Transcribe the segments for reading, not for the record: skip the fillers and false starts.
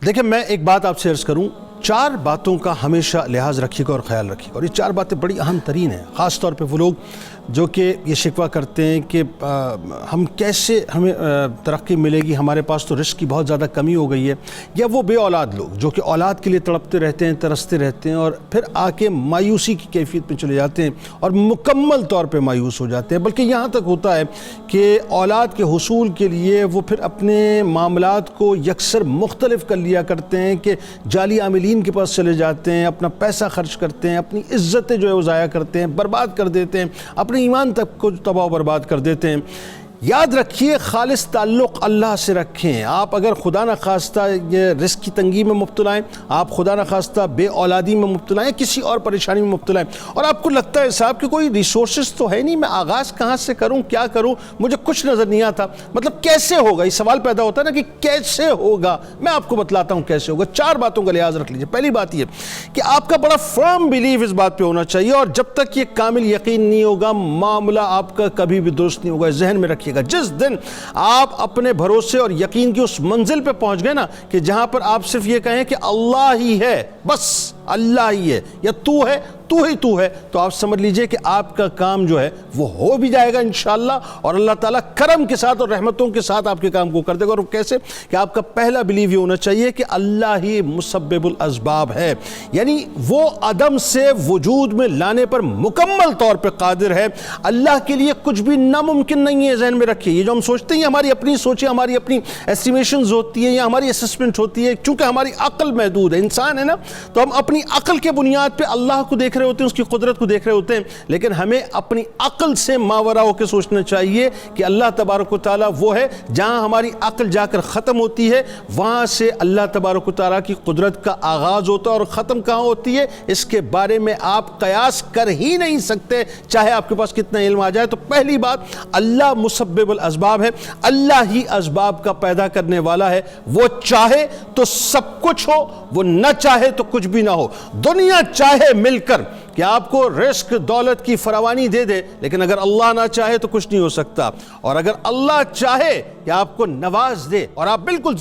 دیکھیں میں ایک بات آپ سے عرض کروں، 4 باتوں کا ہمیشہ لحاظ رکھیے گا اور خیال رکھیے گا، اور یہ 4 باتیں بڑی اہم ترین ہیں، خاص طور پہ وہ لوگ جو کہ یہ شکوہ کرتے ہیں کہ ہم کیسے ہمیں ترقی ملے گی، ہمارے پاس تو رزق کی بہت زیادہ کمی ہو گئی ہے، یا وہ بے اولاد لوگ جو کہ اولاد کے لیے تڑپتے رہتے ہیں، ترستے رہتے ہیں، اور پھر آ کے مایوسی کی کیفیت میں چلے جاتے ہیں اور مکمل طور پہ مایوس ہو جاتے ہیں، بلکہ یہاں تک ہوتا ہے کہ اولاد کے حصول کے لیے وہ پھر اپنے معاملات کو یکسر مختلف کر لیا کرتے ہیں کہ جعلی عاملین کے پاس چلے جاتے ہیں، اپنا پیسہ خرچ کرتے ہیں، اپنی عزتیں جو ہے وہ ضائع کرتے ہیں، برباد کر دیتے ہیں، اپنے ایمان تک کو تباہ و برباد کر دیتے ہیں۔ یاد رکھیے خالص تعلق اللہ سے رکھیں۔ آپ اگر خدا نخواستہ یہ رزق کی تنگی میں مبتلا ہیں، آپ خدا نخواستہ بے اولادی میں مبتلا ہیں، کسی اور پریشانی میں مبتلا ہیں، اور آپ کو لگتا ہے صاحب کہ کوئی ریسورسز تو ہے نہیں، میں آغاز کہاں سے کروں، کیا کروں، مجھے کچھ نظر نہیں آتا، مطلب کیسے ہوگا، یہ سوال پیدا ہوتا ہے نا کہ کیسے ہوگا۔ میں آپ کو بتلاتا ہوں کیسے ہوگا۔ 4 باتوں کا لحاظ رکھ لیجئے۔ پہلی بات یہ کہ آپ کا بڑا فرم بیلیف اس بات پہ ہونا چاہیے، اور جب تک یہ کامل یقین نہیں ہوگا معاملہ آپ کا کبھی بھی درست نہیں ہوگا۔ ذہن میں رکھیے گا، جس دن آپ اپنے بھروسے اور یقین کی اس منزل پہ پہنچ گئے نا کہ جہاں پر آپ صرف یہ کہیں کہ اللہ ہی ہے، بس اللہ ہی ہے، یا تو ہے، تو ہے، تو آپ سمجھ لیجئے کہ آپ کا کام جو ہے وہ ہو بھی جائے گا انشاءاللہ، اور اللہ تعالیٰ کرم کے ساتھ اور رحمتوں کے ساتھ آپ کے کام کو کر دے گا۔ اور کیسے کہ آپ کا پہلا بلیو یہ ہونا چاہیے کہ اللہ ہی مسبب الاسباب ہے، یعنی وہ عدم سے وجود میں لانے پر مکمل طور پہ قادر ہے۔ اللہ کے لیے کچھ بھی ناممکن نہیں ہے، ذہن میں رکھیے۔ یہ جو ہم سوچتے ہیں یہ ہماری اپنی سوچیں، ہماری اپنی ایسٹیمیشنز ہوتی ہیں یا ہماری اسسمنٹ ہوتی ہے، چونکہ ہماری عقل محدود ہے، انسان ہے نا، تو ہم اپنی عقل کے بنیاد پہ اللہ کو دیکھ رہے ہوتے ہیں، اس کی قدرت کو دیکھ رہے ہوتے ہیں، لیکن ہمیں اپنی عقل سے ماورا ہو کے سوچنا چاہیے کہ اللہ تبارک و تعالیٰ وہ ہے جہاں ہماری عقل جا کر ختم ہوتی ہے، وہاں سے اللہ تبارک و تعالیٰ کی قدرت کا آغاز ہوتا ہے، اور ختم کہاں ہوتی ہے اس کے بارے میں آپ قیاس کر ہی نہیں سکتے، چاہے آپ کے پاس کتنا علم آ جائے۔ تو پہلی بات، اللہ مسبب الاسباب ہے، اللہ ہی اسباب کا پیدا کرنے والا ہے۔ وہ چاہے تو سب کچھ ہو، وہ نہ چاہے تو کچھ بھی نہ ہو۔ دنیا چاہے مل کر کہ آپ کو رزق دولت کی فراوانی دے دے، لیکن اگر اللہ نہ چاہے تو کچھ نہیں ہو سکتا، اور اگر اللہ چاہے کہ آپ کو نواز دے اور آپ بالکل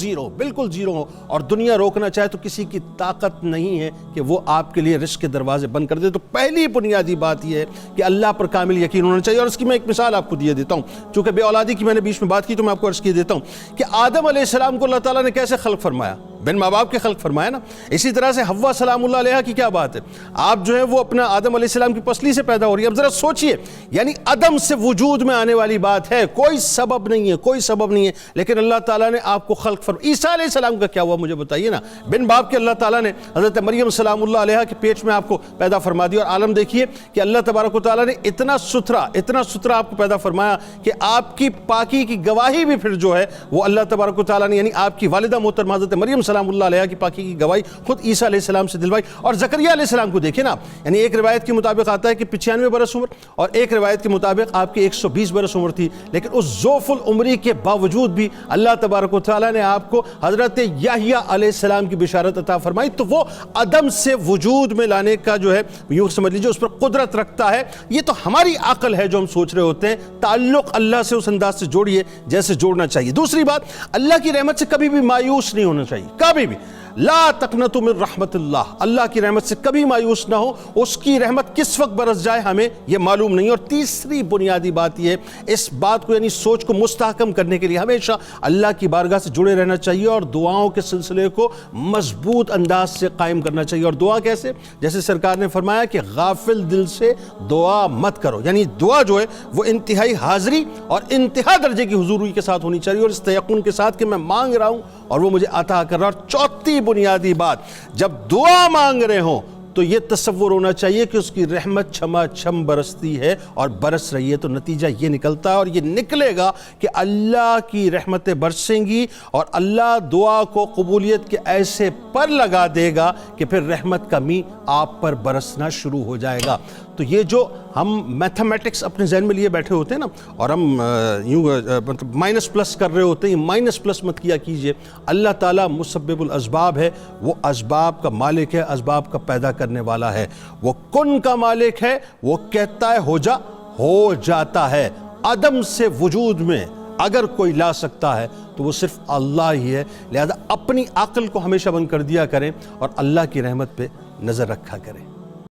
زیرو ہو، اور دنیا روکنا چاہے تو کسی کی طاقت نہیں ہے کہ وہ آپ کے لیے رزق کے دروازے بند کر دے۔ تو پہلی بنیادی بات یہ ہے کہ اللہ پر کامل یقین ہونا چاہیے، اور اس کی میں ایک مثال آپ کو دیے دیتا ہوں، چونکہ بے اولادی کی میں نے بیچ میں بات کی تو میں آپ کو عرض کیے دیتا ہوں کہ آدم علیہ السلام کو اللہ تعالیٰ نے کیسے خلق فرمایا، بن ماں باپ کے خلق فرمایا نا۔ اسی طرح سے حوا سلام اللہ علیہ کی کیا بات ہے، آپ جو ہے وہ اپنا آدم علیہ السلام کی پسلی سے پیدا ہو رہی ہے۔ اب ذرا سوچئے، یعنی عدم سے وجود میں آنے والی بات ہے، کوئی سبب نہیں ہے، لیکن اللہ تعالیٰ نے آپ کو خلق فرمایا۔ عیسیٰ علیہ السلام کا کیا ہوا مجھے بتائیے نا، بن باپ کے اللہ تعالیٰ نے حضرت مریم سلام اللہ علیہ کے پیٹ میں آپ کو پیدا فرما دیا، اور عالم دیکھیے کہ اللہ تبارک و تعالیٰ نے اتنا ستھرا آپ کو پیدا فرمایا کہ آپ کی پاکی کی گواہی بھی پھر جو ہے وہ اللہ تبارک و تعالیٰ نے، یعنی آپ کی والدہ محترمہ حضرت مریم سلام اللہ علیہ کی پاکی کی گواہی خود عیسیٰ علیہ السلام سے دلوائی۔ اور زکریا علیہ السلام کو دیکھیں نا، یعنی ایک روایت کے مطابق آتا ہے کہ 95 برس عمر، اور ایک روایت کے مطابق آپ کی 120 برس عمر تھی، لیکن اس ذوف العمری کے باوجود بھی اللہ تبارک و تعالیٰ نے آپ کو حضرت یحییٰ علیہ السلام کی بشارت عطا فرمائی۔ تو وہ عدم سے وجود میں لانے کا جو ہے یوں سمجھ لیجیے اس پر قدرت رکھتا ہے۔ یہ تو ہماری عقل ہے جو ہم سوچ رہے ہوتے ہیں، تعلق اللہ سے اس انداز سے جوڑیے جیسے جوڑنا چاہیے۔ دوسری بات، اللہ کی رحمت سے کبھی بھی مایوس نہیں ہونا چاہیے، کبھی بھی۔ لا تقنطوا من رحمت اللہ کی رحمت سے کبھی مایوس نہ ہو، اس کی رحمت کس وقت برس جائے ہمیں یہ معلوم نہیں۔ اور تیسری بنیادی بات یہ ہے، اس بات کو یعنی سوچ کو مستحکم کرنے کے لیے ہمیشہ اللہ کی بارگاہ سے جڑے رہنا چاہیے، اور دعاؤں کے سلسلے کو مضبوط انداز سے قائم کرنا چاہیے۔ اور دعا کیسے؟ جیسے سرکار نے فرمایا کہ غافل دل سے دعا مت کرو، یعنی دعا جو ہے وہ انتہائی حاضری اور انتہا درجے کی حضوری کے ساتھ ہونی چاہیے، اور اس تیقن کے ساتھ کہ میں مانگ رہا ہوں اور وہ مجھے عطا کر رہا۔ اور چوتھی بنیادی بات، جب دعا مانگ رہے ہوں تو یہ تصور ہونا چاہیے کہ اس کی رحمت چھما چھم برستی ہے اور برس رہی ہے، تو نتیجہ یہ نکلتا ہے اور یہ نکلے گا کہ اللہ کی رحمتیں برسیں گی، اور اللہ دعا کو قبولیت کے ایسے پر لگا دے گا کہ پھر رحمت کا می آپ پر برسنا شروع ہو جائے گا۔ تو یہ جو ہم میتھمیٹکس اپنے ذہن میں لیے بیٹھے ہوتے ہیں نا، اور ہم یوں مطلب مائنس پلس کر رہے ہوتے ہیں، مائنس پلس مت کیا کیجئے۔ اللہ تعالیٰ مسبب الاسباب ہے، وہ اسباب کا مالک ہے، اسباب کا پیدا کرنے والا ہے، وہ کن کا مالک ہے، وہ کہتا ہے ہو جا، ہو جاتا ہے۔ عدم سے وجود میں اگر کوئی لا سکتا ہے تو وہ صرف اللہ ہی ہے، لہذا اپنی عقل کو ہمیشہ بند کر دیا کریں اور اللہ کی رحمت پہ نظر رکھا کریں۔